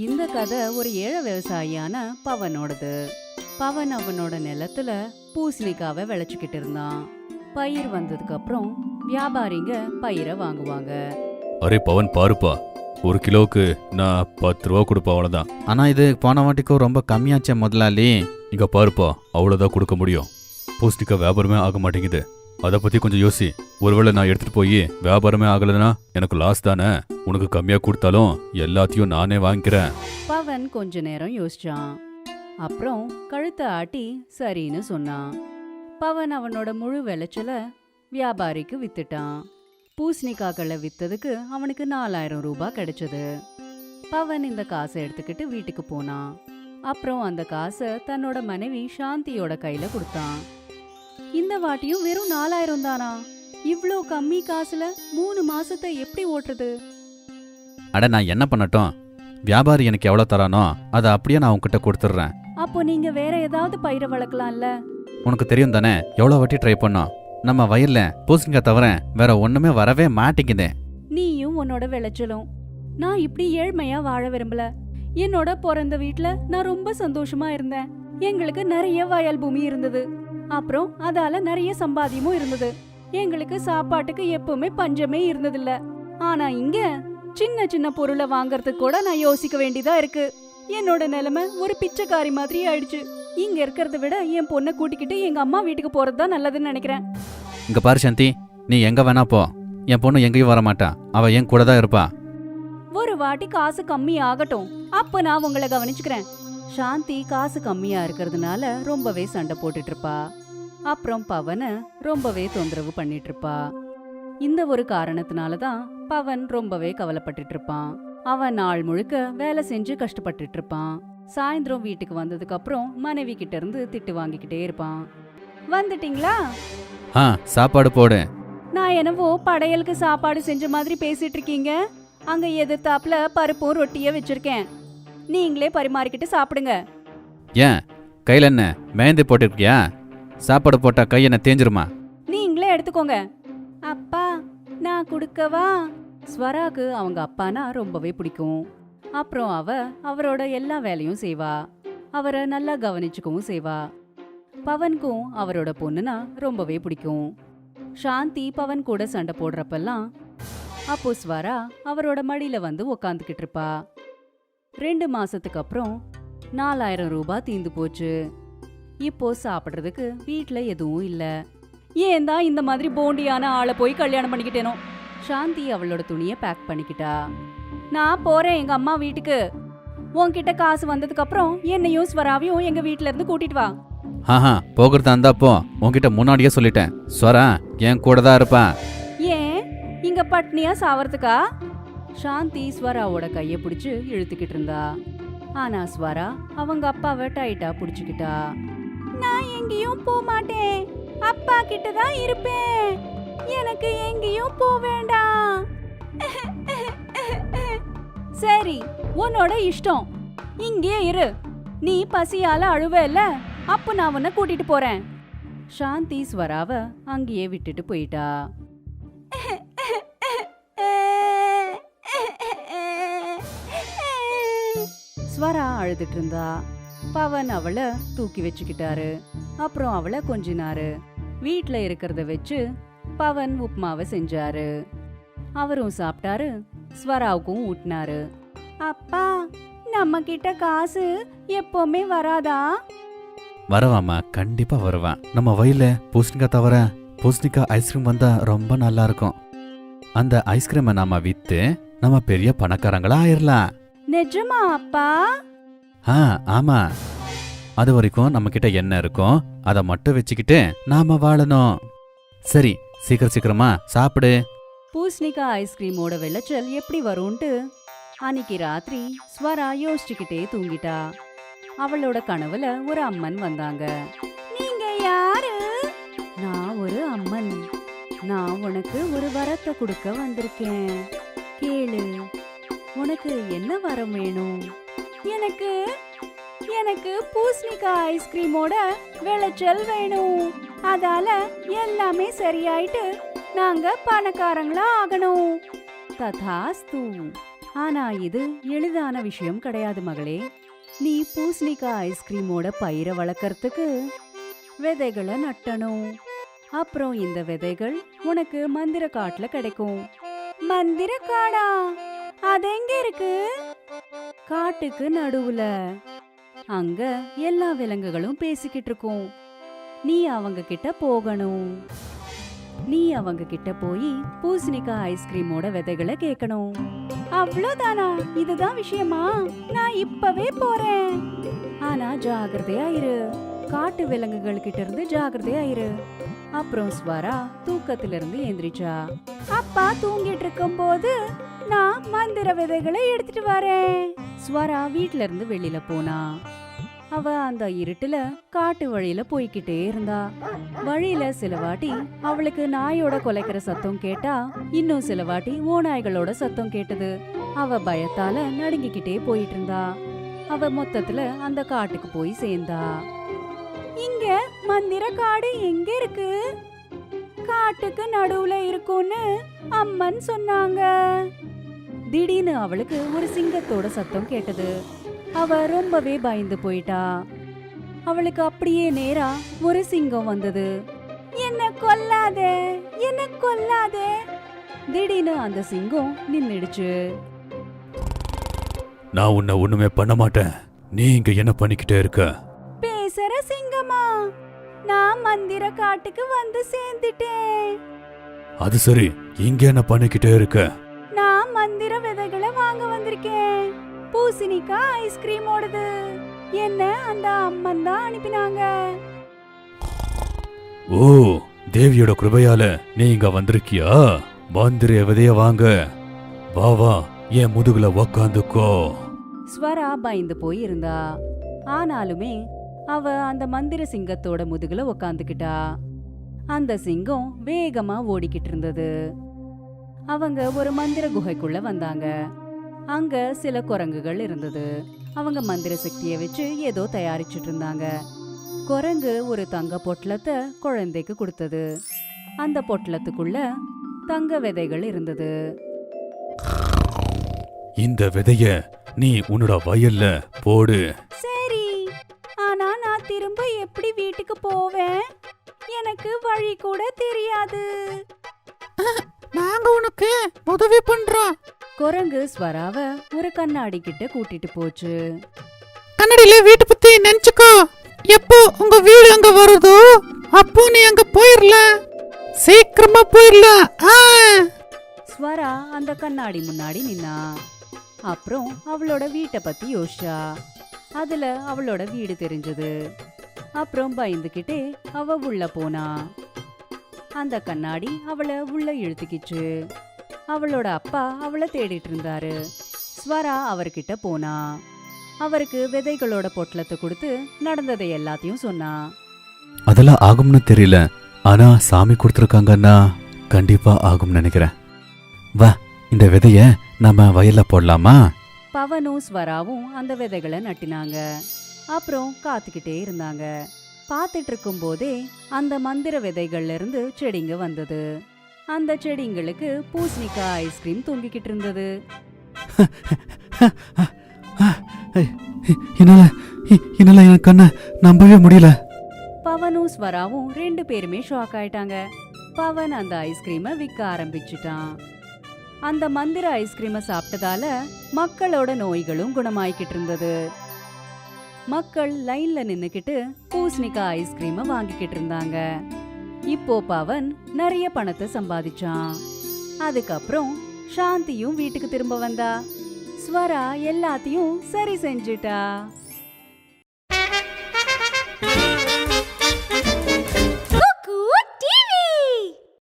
இந்த கதை ஒரு ஏழை விவசாயியான பவனோடது. பவன் அவனோட நிலத்துல பூசணிக்காவை விளைச்சுக்கிட்டு இருந்தான். பயிர் வந்ததுக்கு அப்புறம் வியாபாரிங்க பயிரை வாங்குவாங்க. அரே பவன் பாருப்பா, ஒரு கிலோவுக்கு நான் 10 ரூபா கொடுப்பா, அவ்வளோதான். ஆனால் இது போன வாட்டிக்கும் ரொம்ப கம்மியாச்சே முதலாளி. இங்க பாருப்பா, அவ்வளோதான் கொடுக்க முடியும். பூசணிக்காய் வியாபாரமே ஆக மாட்டேங்குது. அதை பத்தி கொஞ்சம் யோசி. ஒருவேளை நான் எடுத்துட்டு போய் வியாபாரமே ஆகலைன்னா எனக்கு லாஸ் தானே. உனக்கு கம்மியா கொடுத்தாலும் எல்லாத்தையும் நானே வாங்கிக்கிறேன். பவன் கொஞ்ச நேரம் யோசிச்சான். அப்புறம் கழுத்தை ஆட்டி சரின்னு சொன்னான். பவன் அவனோட முழு விளைச்சல வியாபாரிக்கு வித்துட்டான். பூசணிக்காக்களை வித்ததுக்கு அவனுக்கு 4000 ரூபாய் கிடைச்சது. பவன் இந்த காசை எடுத்துக்கிட்டு வீட்டுக்கு போனான். அப்புறம் அந்த காசை தன்னோட மனைவி சாந்தியோட கையில கொடுத்தான். இந்த வாட்டியும் வெறும் 4000 தானா? இவ்ளோ கம்மி காசுல 3 மாசத்தை எப்படி ஓட்டுறது? அட நான் என்ன பண்ணட்டும், வியாபாரி எனக்கு எவ்வளோ தரானோ அதை அப்படியே நான் உன்கிட்ட கொடுத்துட்றேன். அப்போ நீங்க வேற ஏதாவது பயிரை வளர்க்கலாம்ல? உனக்கு தெரியும் தானே எவ்வளோ வாட்டி ட்ரை பண்ணோம். நம்ம வயல்ல பூசணிக்காய் தவிர வேற ஒண்ணுமே வரவே மாட்டேங்குதே. நீயும் உன்னோட விளைச்சலும். நான் இப்படி ஏழ்மையா வாழ விரும்பல. என்னோட பிறந்த வீட்ல நான் ரொம்ப சந்தோஷமா இருந்தேன். எங்களுக்கு நிறைய வயல் பூமி இருந்தது. அப்புறம் அதால நிறைய சம்பாத்தியமும் இருந்தது. எங்களுக்கு சாப்பாட்டுக்கு எப்பவுமே பஞ்சமே இருந்ததில்ல. ஆனா இங்க சின்ன சின்ன பொருளை வாங்கறதுக்கு கூட நான் யோசிக்க வேண்டியதா இருக்கு. என்னோட நிலைமை ஒரு பிச்சைக்காரி மாதிரி ஆயிடுச்சு. இங்க இருக்கிறத விட என் பொண்ணை கூட்டிக்கிட்டு எங்க அம்மா வீட்டுக்கு போறதுதான் நல்லதுன்னு நினைக்கிறேன். இங்க பாரு சாந்தி, நீ எங்க வேணா போ. என் பொண்ணு எங்கேயும் வர மாட்டா. அவ என் கூட தான் இருப்பா. ஒரு வாட்டி காசு கம்மி ஆகட்டும், அப்ப நான் உங்களை கவனிச்சுக்கிறேன். சாந்தி காசு கம்மியா இருக்கிறதுனால ரொம்பவே சண்டை போட்டுட்டு இருப்பா. அப்புறம் பவனை ரொம்பவே தொந்தரவு பண்ணிட்டு இருப்பா. இந்த ஒரு காரணத்தினாலதான் பவன் ரொம்பவே கவலைப்பட்டுட்டு இருப்பான். அவன் நாள் முழுக்க வேலை செஞ்சு கஷ்டப்பட்டுட்டு இருப்பான். சாயந்தரம் வீட்டுக்கு வந்ததுக்கு அப்புறம் மனைவி கிட்ட இருந்து திட்டு வாங்கிக்கிட்டே இருப்பான். வந்துட்டீங்களா? சாப்பாடு போடு. நான் என்னவோ படையலுக்கு சாப்பாடு செஞ்ச மாதிரி பேசிட்டு இருக்கீங்க. அங்க எதிர்த்தாப்புல பருப்பும் ரொட்டிய வச்சிருக்கேன். நீங்களே பரிமாறிக்கிட்டு சாப்பிடுங்க. ஏன் கையில என்ன மேந்தி போட்டிருக்கியா? சாப்பாடு போட்டா கை என்ன தேஞ்சிருமா? நீங்களே எடுத்துக்கோங்க. அப்பா நான் குடுக்கவா? ஸ்வராக்கு அவங்க அப்பானா ரொம்பவே பிடிக்கும். அப்புறம் அவரோட எல்லா வேலையும் செய்வா. அவரை நல்லா கவனிச்சுக்கவும் செய்வா. பவனுக்கும் அவரோட பொண்ணுனா ரொம்பவே பிடிக்கும். சாந்தி பவன் கூட சண்டை போடுறப்பெல்லாம் அப்போ ஸ்வரா அவரோட மடியில வந்து உக்காந்துக்கிட்டு இருப்பா. 2 மாசத்துக்கு அப்புறம் 4000 ரூபாய் தீந்து போச்சு. இப்போ சாப்பிடுறதுக்கு வீட்ல எதுவும் இல்ல. ஏன் தான் இந்த மாதிரி போண்டியான ஆளை போய் கல்யாணம் பண்ணிக்கிட்டேனோ. சாந்தி அவளோட துணிய பேக் பண்ணிக்கிட்டா. நான் போறேன் எங்க அம்மா வீட்டுக்கு. உன்கிட்ட காசு வந்ததுக்கு அப்புறம் என்னையும் ஸ்வராவையும் எங்க வீட்ல இருந்து கூட்டிட்டு வா. போகிறதா இருந்தா போ. உன்கிட்ட முன்னாடியே சொல்லிட்டேன், ஸ்வரா என் கூட தான் இருப்பா. ஏன் இங்க பட்னியா சாவறதுக்கா? சாந்தி ஸ்வராவோட கைய பிடிச்சு இழுத்துக்கிட்டு இருந்தா. ஆனா ஸ்வரா அவங்க அப்பாவை டைட்டா புடிச்சுக்கிட்டா. நான் எங்கேயும் போக மாட்டேன், அப்பா கிட்ட தான் இருப்பேன். எனக்கு எங்கேயும் போக வேண்டாம். சரி உன்னோட இஷ்டம், இங்கே இரு. நீ பசியால அழுவல, அப்ப நான் உன்னை கூட்டிட்டு போறேன். சாந்தி ஸ்வராவை அங்கேயே விட்டுட்டு போயிட்டா. ஸ்வரா அழுதுட்டு இருந்தா. பவன் அவளை தூக்கி வச்சுக்கிட்டாரு. அப்புறம் அவளை கொஞ்சினாரு. வீட்ல இருக்கிறத வச்சு பவன் உப்மாவை செஞ்சாரு. அவரும் சாப்பிட்டாரு. ஸ்வராவுக்கும் ஊட்டினாரு. அப்பா நம்ம கிட்ட காசு எப்பவுமே வராதா? வரவாமா, கண்டிப்பா வருவான். நம்ம வயல்ல பூசணிக்காய் தவிர பூசணிக்காய் ஐஸ்கிரீம் வந்தா ரொம்ப நல்லா இருக்கும். அந்த ஐஸ்கிரீமை நாம வித்து நம்ம பெரிய பணக்காரங்களா ஆயிரலாம். நிஜமா அப்பா? ஆமா. அது வரைக்கும் நம்ம கிட்ட என்ன இருக்கும் அதை மட்டும் வச்சுக்கிட்டு நாம வாழணும். சரி, சீக்கிரமா சாப்பிடு. பூசணிக்காய் ஐஸ்கிரீமோட விளைச்சல் எப்படி வரும்ட்டு அன்னைக்கு ராத்திரி ஸ்வரா யோசிச்சுக்கிட்டே தூங்கிட்டா. அவளோட கனவுல ஒரு அம்மன் வந்தாங்க. நீங்க யாரு? நான் ஒரு அம்மன். நான் உனக்கு ஒரு வரத்தை கொடுக்க வந்திருக்கேன். கேளு, உனக்கு என்ன வரம் வேணும்? எனக்கு எனக்கு பூசணிக்காய் ஐஸ்கிரீமோட விளைச்சல் வேணும். அதால எல்லாமே சரியாயிட்டு நாங்க பணக்காரங்களா ஆகணும். ததாஸ்து ஆனா இது எளிதான விஷயம் கிடையாது மகளே. நீ பூசணிக்காய் ஐஸ்கிரீமோட பயிரை வளர்க்கறதுக்கு விதைகளை நட்டணும். அப்புறம் இந்த விதைகள் உனக்கு மந்திர காட்டுல கிடைக்கும். மந்திர காடா? அது எங்க இருக்கு? காட்டுக்கு நடுவுல. அங்க எல்லா விலங்குகளும் பேசிக்கிட்டு இருக்கும். நீ அவங்க கிட்ட போகணும். நீ அவங்க கிட்ட போய் பூசணிக்காய் ஐஸ்கிரீமோட விதைகளை கேட்கணும். அவ்வளவுதானா? இதுதான் விஷயமா? நான் இப்பவே போறேன். ஆனா ஜாகிரதையா இரு. காட்டு விலங்குகள் கிட்ட இருந்து ஜாகிரதையா இரு. அப்புறம் ஸ்வரா தூக்கத்திலிருந்து எந்திரிச்சா. அப்பா தூங்கிட்டு இருக்கும் போது நான் மந்திர விதைகளை எடுத்துட்டு வரேன். ஸ்வரா வீட்ல இருந்து வெளியில போனா. அவ அந்த இருட்டுல காட்டு வழியில போய்கிட்டே இருந்தா. வழியில சில வாட்டி அவளுக்கு நாயோட குலைக்கிற சத்தம் கேட்டா, இன்னும் சில வாட்டி ஓநாய்களோட சத்தம் கேட்டது. அவ பயத்தால நடுங்கிக்கிட்டே போயிட்டு இருந்தா. அவ மொத்தத்துல அந்த காட்டுக்கு போய் சேர்ந்தா. இங்க மந்திர காடு எங்க இருக்கு? காட்டுக்கு நடுவுல இருக்கும்னு அம்மன் சொன்னாங்க. திடீர்னு அவளுக்கு ஒரு சிங்கத்தோட சத்தம் கேட்டது. அவ ரொம்பவே பயந்து போயிட்டா. அவளுக்கு அப்படியே நேரா ஒரு சிங்கம் வந்தது. என்ன கொல்லாதே, என்ன கொல்லாதே. திடீர்னு அந்த சிங்கம் நின்னுடுச்சு. நான் உன்னை ஒண்ணுமே பண்ண மாட்டேன். நீ இங்க என்ன பண்ணிக்கிட்டே இருக்க? பேசுற சிங்கமா? நான் மந்திர காட்டுக்கு வந்து சேர்ந்துட்டேன். அது சரி, இங்க என்ன பண்ணிக்கிட்டே இருக்க? நான் மந்திர விதைகளை வாங்க வந்திருக்கேன். பூசணிக்காய் ஐஸ்கிரீம் ஓடுது. என்ன அந்த அம்மன் தான் அனுப்பினாங்க. ஓ, தேவியோட கிருபையால நீ இங்க வந்திருக்கியா? மந்திர விதைய வாங்க. வா வா, என் முதுகுல உக்காந்துக்கோ. ஸ்வரா பயந்து போய் இருந்தா. ஆனாலுமே அவ அந்த மந்திர சிங்கத்தோட முதுகுல உக்காந்துக்கிட்டா. அந்த சிங்கம் வேகமா ஓடிக்கிட்டு இருந்தது. அவங்க ஒரு மந்திர குகைக்குள்ள வந்தாங்க. அங்க சில குரங்குகள் இருந்தது. அவங்க மந்திர சக்தியை வச்சு ஏதோ தயாரிச்சிட்டு இருந்தாங்க. குரங்கு ஒரு தங்க பொட்டலத்தை குழந்தைக்கு கொடுத்தது. அந்த பொட்டலத்துக்குள்ள தங்க விதைகள் இருந்தது. இந்த விதைய நீ உன்னோட வயல்ல போடு. சரி, ஆனா நான் திரும்ப எப்படி வீட்டுக்கு போவேன்? எனக்கு வழி கூட தெரியாது. நாங்க உனக்கு உதவி பண்றோம். குரங்கு ஸ்வராவ ஒரு கண்ணாடி கிட்ட கூட்டிட்டு போச்சு. கண்ணாடியில வீட்டு பத்தி நினைச்சுக்கோ. எப்போ உங்க வீடு அங்க வருதோ அப்போ நீ அங்க போயிரலாம். சீக்கிரமா போயிரலாம். ஸ்வரா அந்த கண்ணாடி முன்னாடி நின்னா. அப்புறம் அவளோட வீட்டை பத்தி யோசிச்சா. அதுல அவளோட வீடு தெரிஞ்சது. அப்புறம் பயந்துகிட்டே அவ உள்ள போனா. அந்த கண்ணாடி அவளை உள்ள இழுத்துக்கிச்சு. அவளோட அப்பா அவளை தேடிட்டு இருந்தாரு. ஸ்வரா அவர்கிட்ட போனா. அவருக்கு விதைகளோட பொட்டலத்தை கொடுத்து நடந்ததை எல்லாத்தையும் சொன்னா. அதெல்லாம் ஆகும்னு தெரியல, ஆனா சாமி கொடுத்துருக்காங்கன்னா கண்டிப்பா ஆகும்னு நினைக்கிறேன். வா, இந்த விதைய நம்ம வயல்ல போடலாமா? பவனும் ஸ்வராவும் அந்த விதைகளை நட்டினாங்க. அப்புறம் காத்துக்கிட்டே இருந்தாங்க. பார்த்துட்டு இருக்கும் போதே அந்த மந்திர விதைகள்ல இருந்து செடிங்க வந்தது. அந்த செடிங்களுக்கு பூசணிக்காய் ஐஸ்கிரீம் தொங்கிக்கிட்டு இருந்தது. என்னால என் கண்ணை நம்பவே முடியல. பவனும் ஸ்வராவும் 2 பேருமே ஷாக் ஆயிட்டாங்க. பவன் அந்த ஐஸ்கிரீமை விற்க ஆரம்பிச்சுட்டான். அந்த மந்திர ஐஸ்கிரீமை சாப்பிட்டதால மக்களோட நோய்களும் குணமாயிக்கிட்டு இருந்தது. மக்கள் லைன்ல நின்னுக்கிட்டு பூசணிக்காய் ஐஸ்கிரீமை வாங்கிக்கிட்டு இருந்தாங்க. இப்போ பவன் நிறைய பணத்தை சம்பாதிச்சான். அதுக்கப்புறம் சாந்தியும் வீட்டுக்கு திரும்ப வந்தா. ஸ்வரா எல்லாத்தையும் சரி செஞ்சுட்டா.